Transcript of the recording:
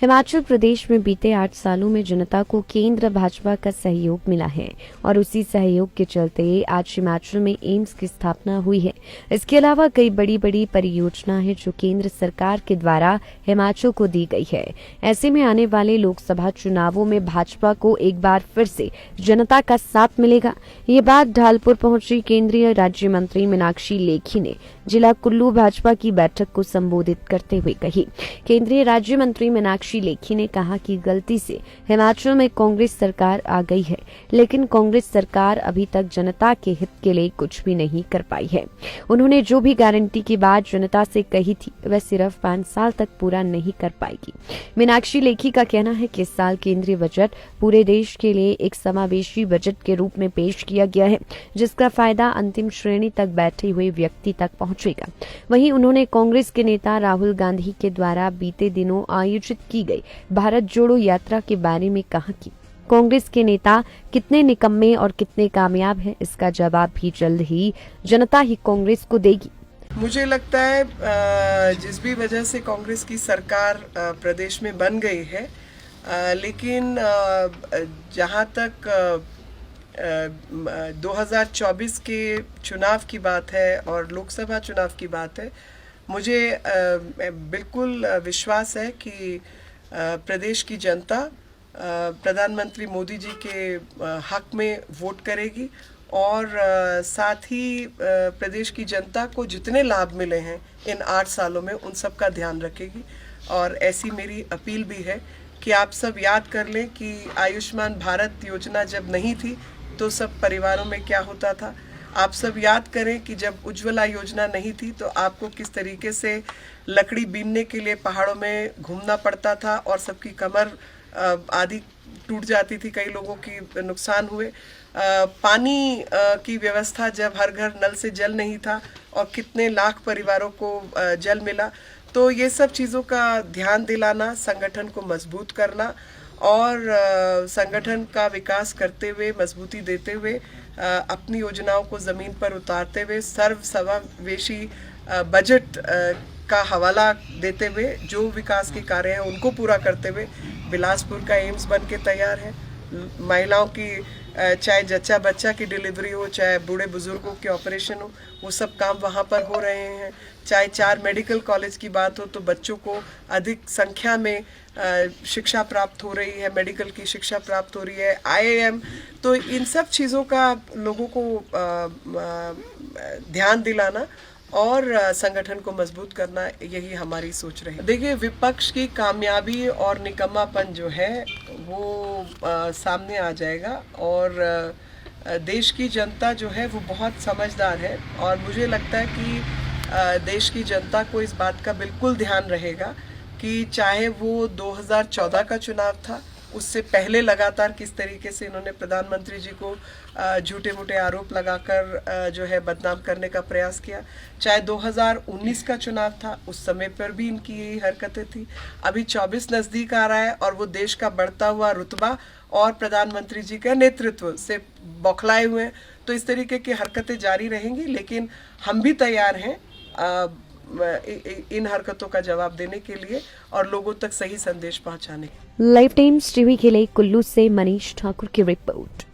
हिमाचल प्रदेश में बीते 8 सालों में जनता को केंद्र भाजपा का सहयोग मिला है और उसी सहयोग के चलते आज हिमाचल में एम्स की स्थापना हुई है। इसके अलावा कई बड़ी बड़ी परियोजना है जो केंद्र सरकार के द्वारा हिमाचल को दी गई है। ऐसे में आने वाले लोकसभा चुनावों में भाजपा को एक बार फिर से जनता का साथ मिलेगा। ये बात ढालपुर पहुंची केंद्रीय राज्य मंत्री मीनाक्षी लेखी ने जिला कुल्लू भाजपा की बैठक को संबोधित करते हुए कही। केंद्रीय राज्य मंत्री मीनाक्षी लेखी ने कहा कि गलती से हिमाचल में कांग्रेस सरकार आ गई है, लेकिन कांग्रेस सरकार अभी तक जनता के हित के लिए कुछ भी नहीं कर पाई है। उन्होंने जो भी गारंटी की बात जनता से कही थी वह सिर्फ 5 साल तक पूरा नहीं कर पाएगी। मीनाक्षी लेखी का कहना है कि इस साल केंद्रीय बजट पूरे देश के लिए एक समावेशी बजट के रूप में पेश किया गया है, जिसका फायदा अंतिम श्रेणी तक बैठे हुए व्यक्ति तक पहुंचेगा। वहीं उन्होंने कांग्रेस के नेता राहुल गांधी के द्वारा बीते दिनों आयोजित की गई भारत जोड़ो यात्रा के बारे में कहा कि कांग्रेस के नेता कितने निकम्मे और कितने कामयाब हैं, इसका जवाब भी जल्द ही जनता ही कांग्रेस को देगी। मुझे लगता है जिस भी वजह से कांग्रेस की सरकार प्रदेश में बन गई है, लेकिन जहां तक 2024 के चुनाव की बात है और लोकसभा चुनाव की बात है, मुझे बिल्कुल विश्वास है कि प्रदेश की जनता प्रधानमंत्री मोदी जी के हक में वोट करेगी और साथ ही प्रदेश की जनता को जितने लाभ मिले हैं इन 8 सालों में उन सब का ध्यान रखेगी। और ऐसी मेरी अपील भी है कि आप सब याद कर लें कि आयुष्मान भारत योजना जब नहीं थी तो सब परिवारों में क्या होता था। आप सब याद करें कि जब उज्ज्वला योजना नहीं थी तो आपको किस तरीके से लकड़ी बीनने के लिए पहाड़ों में घूमना पड़ता था और सबकी कमर आदि टूट जाती थी, कई लोगों की नुकसान हुए। पानी की व्यवस्था जब हर घर नल से जल नहीं था और कितने लाख परिवारों को जल मिला। तो ये सब चीज़ों का ध्यान दिलाना, संगठन को मजबूत करना और संगठन का विकास करते हुए, मजबूती देते हुए, अपनी योजनाओं को ज़मीन पर उतारते हुए, सर्व समावेशी बजट का हवाला देते हुए जो विकास के कार्य हैं उनको पूरा करते हुए बिलासपुर का एम्स बन के तैयार है। महिलाओं की चाहे जच्चा बच्चा की डिलीवरी हो, चाहे बूढ़े बुजुर्गों के ऑपरेशन हो, वो सब काम वहाँ पर हो रहे हैं। चाहे 4 मेडिकल कॉलेज की बात हो तो बच्चों को अधिक संख्या में शिक्षा प्राप्त हो रही है, मेडिकल की शिक्षा प्राप्त हो रही है, IIM। तो इन सब चीज़ों का लोगों को ध्यान दिलाना और संगठन को मजबूत करना, यही हमारी सोच रही है। देखिए, विपक्ष की कामयाबी और निकम्मापन जो है वो सामने आ जाएगा और देश की जनता जो है वो बहुत समझदार है और मुझे लगता है कि देश की जनता को इस बात का बिल्कुल ध्यान रहेगा कि चाहे वो 2014 का चुनाव था, उससे पहले लगातार किस तरीके से इन्होंने प्रधानमंत्री जी को झूठे मूठे आरोप लगाकर जो है बदनाम करने का प्रयास किया, चाहे 2019 का चुनाव था, उस समय पर भी इनकी यही हरकतें थी। अभी 24 नज़दीक आ रहा है और वो देश का बढ़ता हुआ रुतबा और प्रधानमंत्री जी के नेतृत्व से बौखलाए हुए हैं। तो इस तरीके की हरकतें जारी रहेंगी, लेकिन हम भी तैयार हैं इन हरकतों का जवाब देने के लिए और लोगों तक सही संदेश पहुंचाने के लिए। लाइव टाइम्स टीवी के लिए कुल्लू से मनीष ठाकुर की रिपोर्ट।